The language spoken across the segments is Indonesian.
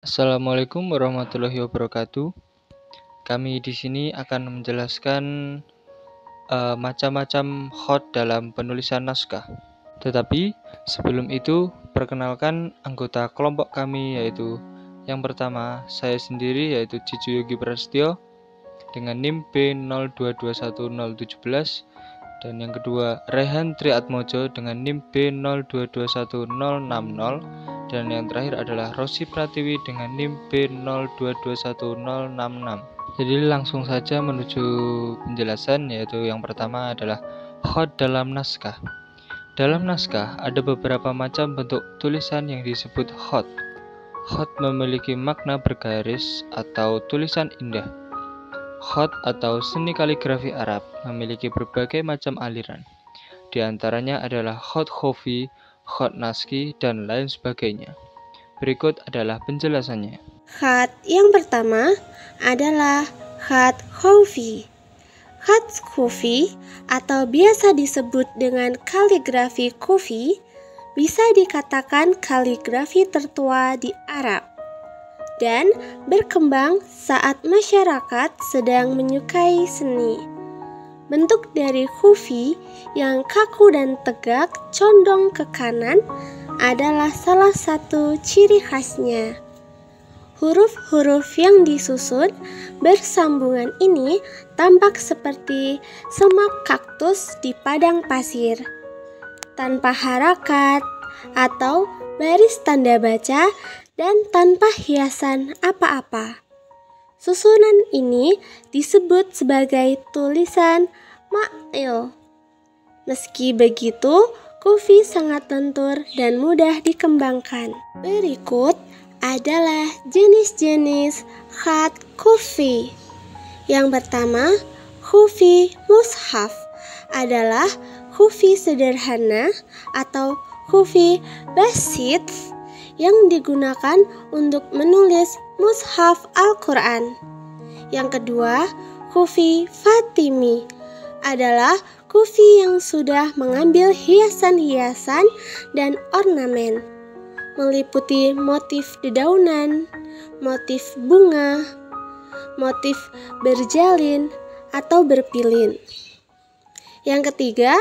Assalamualaikum warahmatullahi wabarakatuh. Kami di sini akan menjelaskan macam-macam khat dalam penulisan naskah. Tetapi sebelum itu, perkenalkan anggota kelompok kami, yaitu yang pertama saya sendiri, yaitu Cicu Yogi Prasetyo dengan NIM B02210017, dan yang kedua Rehan Triatmojo dengan NIM B02210060, dan yang terakhir adalah Rosi Pratiwi dengan NIM B02210066. Jadi langsung saja menuju penjelasan, yaitu yang pertama adalah khat dalam naskah. Dalam naskah ada beberapa macam bentuk tulisan yang disebut khat. Khat memiliki makna bergaris atau tulisan indah. Khat atau seni kaligrafi Arab memiliki berbagai macam aliran. Di antaranya adalah khat khofi, khat naski, dan lain sebagainya. Berikut adalah penjelasannya. Khat yang pertama adalah khat khofi. Khat khofi atau biasa disebut dengan kaligrafi khofi bisa dikatakan kaligrafi tertua di Arab dan berkembang saat masyarakat sedang menyukai seni. Bentuk dari khofi yang kaku dan tegak condong ke kanan adalah salah satu ciri khasnya. Huruf-huruf yang disusun bersambungan ini tampak seperti semak kaktus di padang pasir, tanpa harakat atau baris tanda baca dan tanpa hiasan apa-apa. Susunan ini disebut sebagai tulisan ma'il. Meski begitu, khofi sangat lentur dan mudah dikembangkan. Berikut adalah jenis-jenis khat khofi. Yang pertama, khofi mushaf adalah khofi sederhana atau khofi basit yang digunakan untuk menulis mushaf Al-Quran. Yang kedua, khofi Fatimi adalah khofi yang sudah mengambil hiasan-hiasan dan ornamen, meliputi motif dedaunan, motif bunga, motif berjalin atau berpilin. Yang ketiga,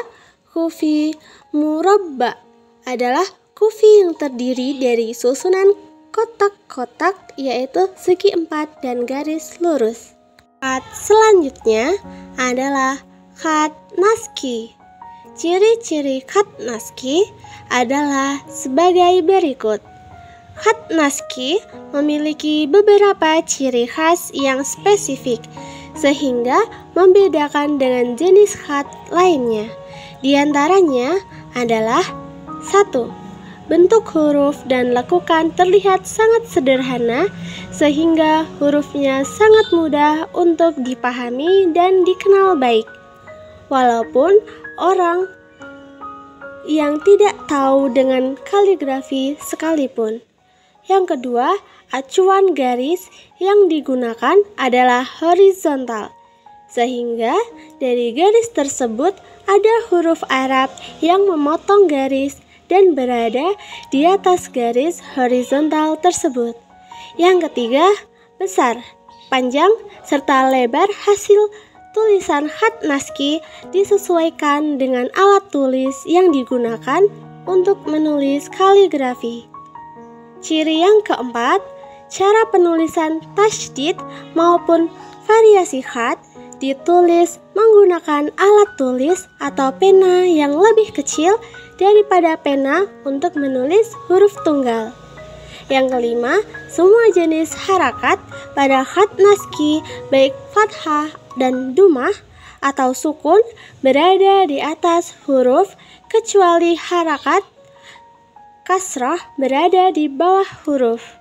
khofi murabba adalah khofi yang terdiri dari susunan kotak-kotak, yaitu segi 4 dan garis lurus. Khat selanjutnya adalah khat naski. Ciri-ciri khat naski adalah sebagai berikut. Khat naski memiliki beberapa ciri khas yang spesifik sehingga membedakan dengan jenis khat lainnya. Di antaranya adalah 1. Bentuk huruf dan lekukan terlihat sangat sederhana sehingga hurufnya sangat mudah untuk dipahami dan dikenal baik, walaupun orang yang tidak tahu dengan kaligrafi sekalipun. Yang kedua, acuan garis yang digunakan adalah horizontal, sehingga dari garis tersebut ada huruf Arab yang memotong garis dan berada di atas garis horizontal tersebut. Yang ketiga, besar, panjang, serta lebar hasil tulisan khat naski disesuaikan dengan alat tulis yang digunakan untuk menulis kaligrafi. Ciri yang keempat, cara penulisan tasydid maupun variasi khat ditulis menggunakan alat tulis atau pena yang lebih kecil daripada pena untuk menulis huruf tunggal. Yang kelima, semua jenis harakat pada khat naski baik fathah dan dumah atau sukun berada di atas huruf kecuali harakat kasrah berada di bawah huruf.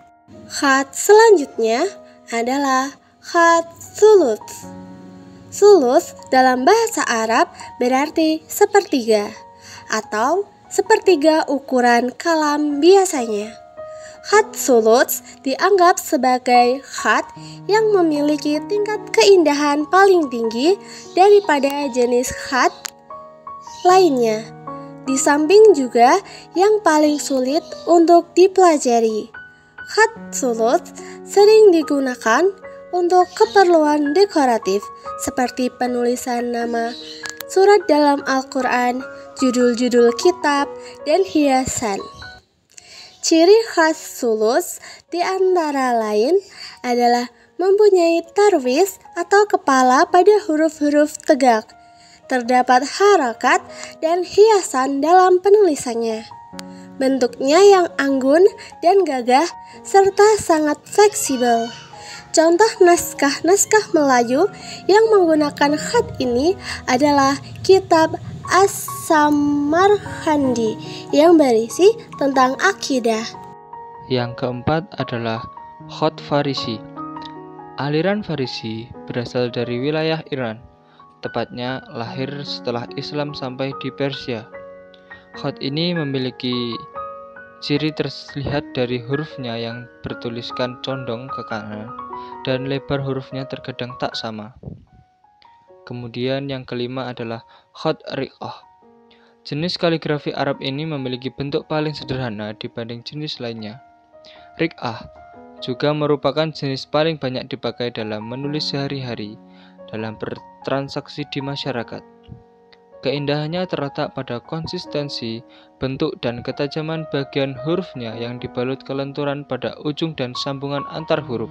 Khat selanjutnya adalah khat thuluth. Thuluth dalam bahasa Arab berarti sepertiga atau sepertiga ukuran kalam biasanya. Khat thuluth dianggap sebagai khat yang memiliki tingkat keindahan paling tinggi daripada jenis khat lainnya. Di samping juga yang paling sulit untuk dipelajari. khat sulus sering digunakan untuk keperluan dekoratif seperti penulisan nama surat dalam Al-Quran, judul-judul kitab, dan hiasan. Ciri khas sulus di antara lain adalah mempunyai tarwis atau kepala pada huruf-huruf tegak. Terdapat harakat dan hiasan dalam penulisannya. Bentuknya yang anggun dan gagah serta sangat fleksibel. Contoh naskah-naskah Melayu yang menggunakan khat ini adalah kitab As-Samarkhandi yang berisi tentang akidah. Yang keempat adalah khat Farisi. Aliran Farisi berasal dari wilayah Iran, tepatnya lahir setelah Islam sampai di Persia. Khat ini memiliki ciri terlihat dari hurufnya yang bertuliskan condong ke kanan dan lebar hurufnya terkadang tak sama. Kemudian yang kelima adalah khat Riqah. Jenis kaligrafi Arab ini memiliki bentuk paling sederhana dibanding jenis lainnya. Riqah juga merupakan jenis paling banyak dipakai dalam menulis sehari-hari dalam bertransaksi di masyarakat. Keindahannya terletak pada konsistensi, bentuk, dan ketajaman bagian hurufnya yang dibalut kelenturan pada ujung dan sambungan antar huruf.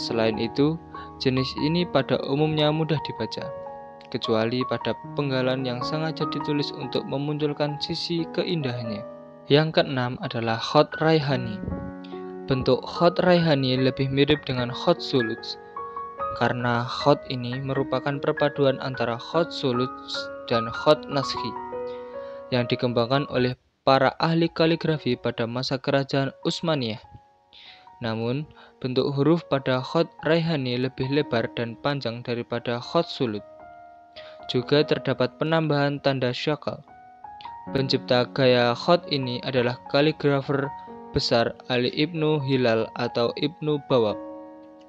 Selain itu, jenis ini pada umumnya mudah dibaca, kecuali pada penggalan yang sengaja ditulis untuk memunculkan sisi keindahannya. Yang keenam adalah khat Raihani. Bentuk khat Raihani lebih mirip dengan khat sulus, karena khat ini merupakan perpaduan antara khat sulus dan khat naskhi yang dikembangkan oleh para ahli kaligrafi pada masa kerajaan Utsmaniyah. Namun, bentuk huruf pada khat Raihani lebih lebar dan panjang daripada khat sulus. Juga terdapat penambahan tanda syakal. Pencipta gaya khat ini adalah kaligrafer besar Ali Ibnu Hilal atau Ibnu Bawab.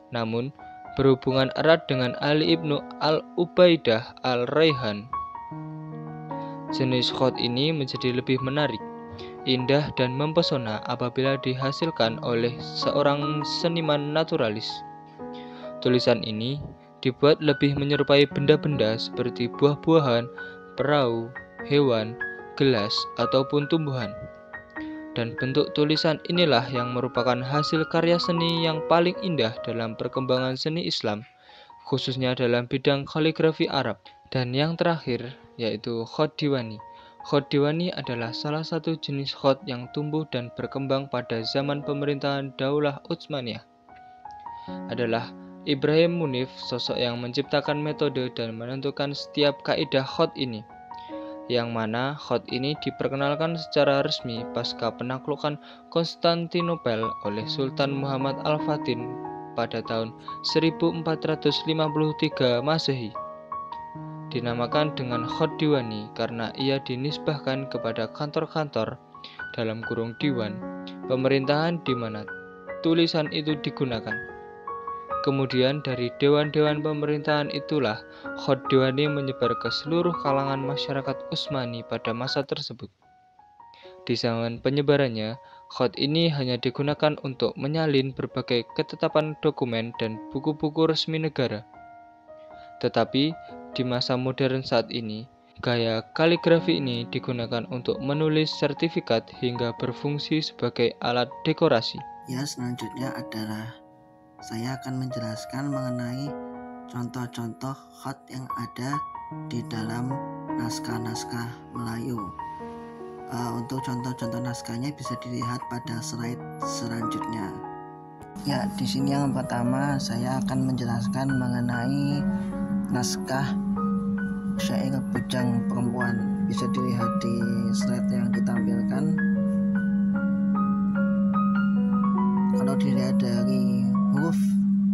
Namun, berhubungan erat dengan Ali Ibnu Al-Ubaidah Al-Raihan. Jenis khat ini menjadi lebih menarik, indah dan mempesona apabila dihasilkan oleh seorang seniman naturalis. Tulisan ini dibuat lebih menyerupai benda-benda seperti buah-buahan, perahu, hewan, gelas, ataupun tumbuhan. Dan bentuk tulisan inilah yang merupakan hasil karya seni yang paling indah dalam perkembangan seni Islam, khususnya dalam bidang kaligrafi Arab. Dan yang terakhir yaitu khat Diwani. Khat Diwani adalah salah satu jenis khat yang tumbuh dan berkembang pada zaman pemerintahan Daulah Utsmaniyah. Adalah Ibrahim Munif, sosok yang menciptakan metode dan menentukan setiap kaidah khat ini, yang mana khat ini diperkenalkan secara resmi pasca penaklukan Konstantinopel oleh Sultan Muhammad Al-Fatin pada tahun 1453 Masehi. Dinamakan dengan khat Diwani karena ia dinisbahkan kepada kantor-kantor dalam kurung diwan pemerintahan di mana tulisan itu digunakan. Kemudian dari dewan-dewan pemerintahan itulah khat Diwani menyebar ke seluruh kalangan masyarakat Utsmani pada masa tersebut. Di zaman penyebarannya, khat ini hanya digunakan untuk menyalin berbagai ketetapan dokumen dan buku-buku resmi negara. Tetapi di masa modern saat ini, gaya kaligrafi ini digunakan untuk menulis sertifikat hingga berfungsi sebagai alat dekorasi. Ya, selanjutnya adalah saya akan menjelaskan mengenai contoh-contoh khat yang ada di dalam naskah-naskah Melayu. Untuk contoh-contoh naskahnya bisa dilihat pada slide selanjutnya. Ya, di sini yang pertama saya akan menjelaskan mengenai naskah syair Bujang Perempuan. Bisa dilihat di slide yang ditampilkan. Kalau dilihat dari huruf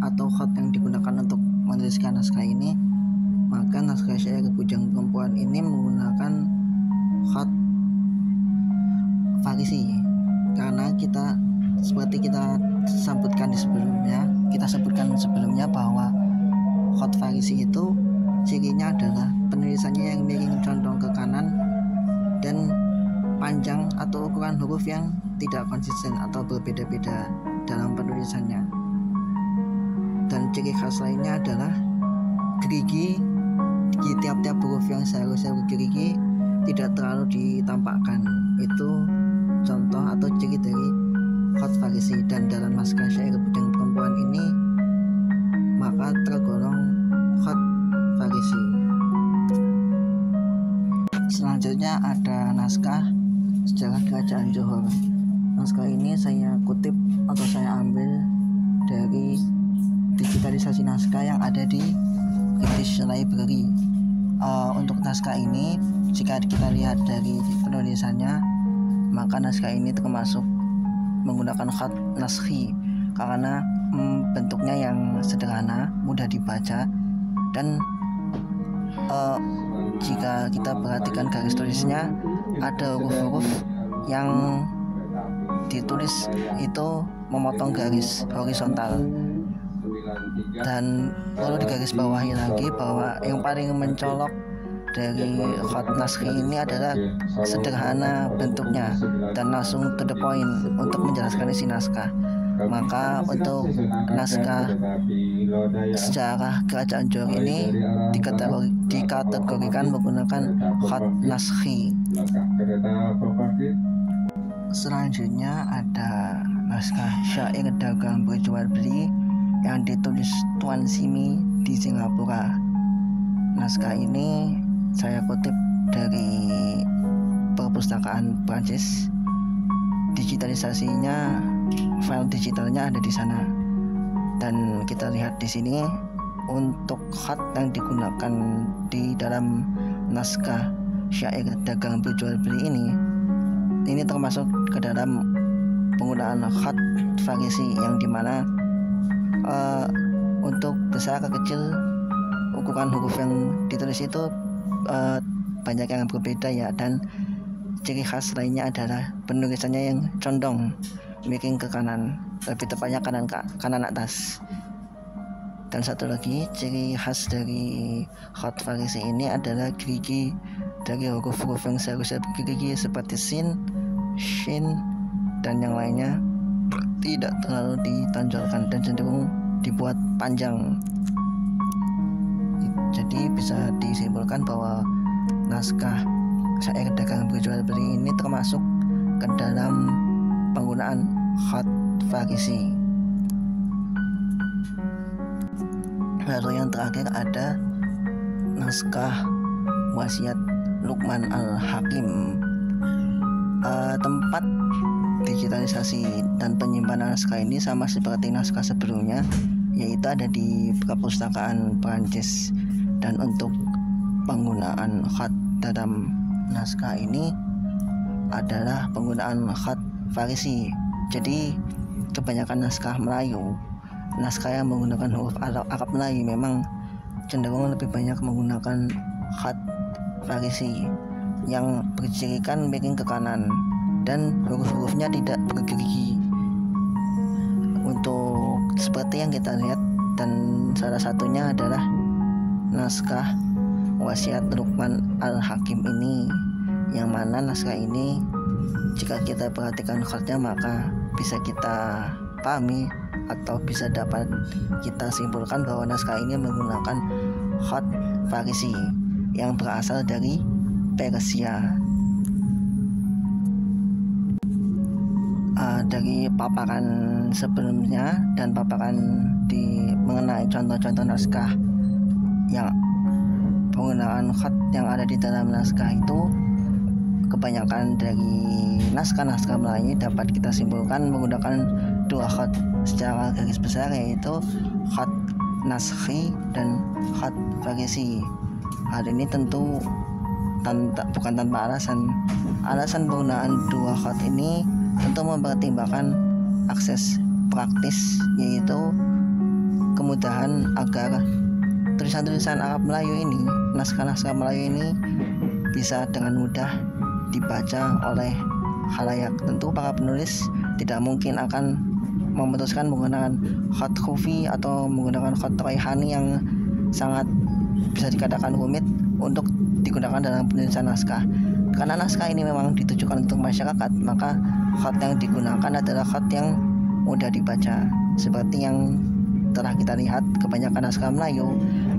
atau khat yang digunakan untuk menuliskan naskah ini, maka naskah syair Bujang Perempuan ini menggunakan khat Farisi, karena seperti kita sebutkan sebelumnya bahwa khat Farisi itu cirinya adalah penulisannya yang miring condong ke kanan dan panjang atau ukuran huruf yang tidak konsisten atau berbeda-beda dalam penulisannya. Dan ciri khas lainnya adalah gerigi di tiap-tiap huruf yang seharusnya bergerigi tidak terlalu ditampakkan. Itu contoh atau ciri dari khat farisi. Dan dalam naskah syair bidang perempuan ini maka tergolong khat farisi. Selanjutnya ada naskah sejarah kerajaan Johor. Naskah ini saya kutip atau saya ambil dari digitalisasi naskah yang ada di British Library. Untuk naskah ini, jika kita lihat dari penulisannya, maka naskah ini termasuk menggunakan khat naskhi karena bentuknya yang sederhana, mudah dibaca, dan jika kita perhatikan garis tulisnya, ada huruf-huruf yang ditulis itu memotong garis horizontal. Dan perlu digarisbawahi lagi bahwa yang paling mencolok dari khat naskhi ini adalah sederhana bentuknya dan langsung to the point untuk menjelaskan isi naskah. Maka untuk naskah sejarah kerajaan Johor ini dikategorikan menggunakan khat naskhi. Selanjutnya ada naskah syair dagang berjual beli yang ditulis Tuan Simi di Singapura. Naskah ini saya kutip dari perpustakaan Prancis. Digitalisasinya, file digitalnya ada di sana. Dan kita lihat di sini untuk khat yang digunakan di dalam naskah syair dagang berjual beli ini termasuk ke dalam penggunaan khat farisi yang dimana untuk besar ke kecil ukuran huruf yang ditulis itu banyak yang berbeda ya. Dan ciri khas lainnya adalah penulisannya yang condong miring ke kanan, lebih tepatnya kanan atas. Dan satu lagi ciri khas dari khat farisi ini adalah gerigi dari huruf-huruf yang seharusnya bergerigi seperti sin, shin, dan yang lainnya tidak terlalu ditonjolkan dan cenderung dibuat panjang. Jadi bisa disimpulkan bahwa naskah syair dagang berjual beli ini termasuk ke dalam penggunaan khat farisi. Lalu yang terakhir ada naskah wasiat Luqman Al-Hakim. Tempat digitalisasi dan penyimpanan naskah ini sama seperti naskah sebelumnya, yaitu ada di perpustakaan Prancis. Dan untuk penggunaan khat dalam naskah ini adalah penggunaan khat farisi. Jadi kebanyakan naskah Melayu, naskah yang menggunakan huruf Arab Melayu memang cenderung lebih banyak menggunakan khat farisi yang bercirikan miring ke kanan dan huruf-hurufnya tidak bergerigi. Untuk seperti yang kita lihat, dan salah satunya adalah naskah wasiat Luqman Al-Hakim ini, yang mana naskah ini jika kita perhatikan khatnya maka bisa kita pahami atau bisa dapat kita simpulkan bahwa naskah ini menggunakan khat farisi yang berasal dari Persia. Dari paparan sebelumnya dan paparan mengenai contoh-contoh naskah yang penggunaan khat yang ada di dalam naskah itu, kebanyakan dari naskah-naskah Melayu dapat kita simpulkan menggunakan dua khat secara garis besar, yaitu khat naskhi dan khat farisi. Hal ini tentu bukan tanpa alasan. Alasan penggunaan dua khat ini tentu mempertimbangkan akses praktis, yaitu kemudahan agar tulisan-tulisan Arab Melayu ini, naskah-naskah Melayu ini bisa dengan mudah dibaca oleh khalayak. Tentu para penulis tidak mungkin akan memutuskan menggunakan khat khufi atau menggunakan khat raihani yang sangat bisa dikatakan rumit untuk digunakan dalam penulisan naskah. Karena naskah ini memang ditujukan untuk masyarakat, maka khat yang digunakan adalah khat yang mudah dibaca. Seperti yang telah kita lihat, kebanyakan naskah Melayu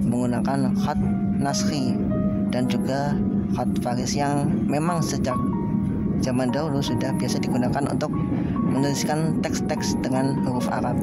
menggunakan khat naskhi dan juga khat faris yang memang sejak zaman dahulu sudah biasa digunakan untuk menuliskan teks-teks dengan huruf Arab.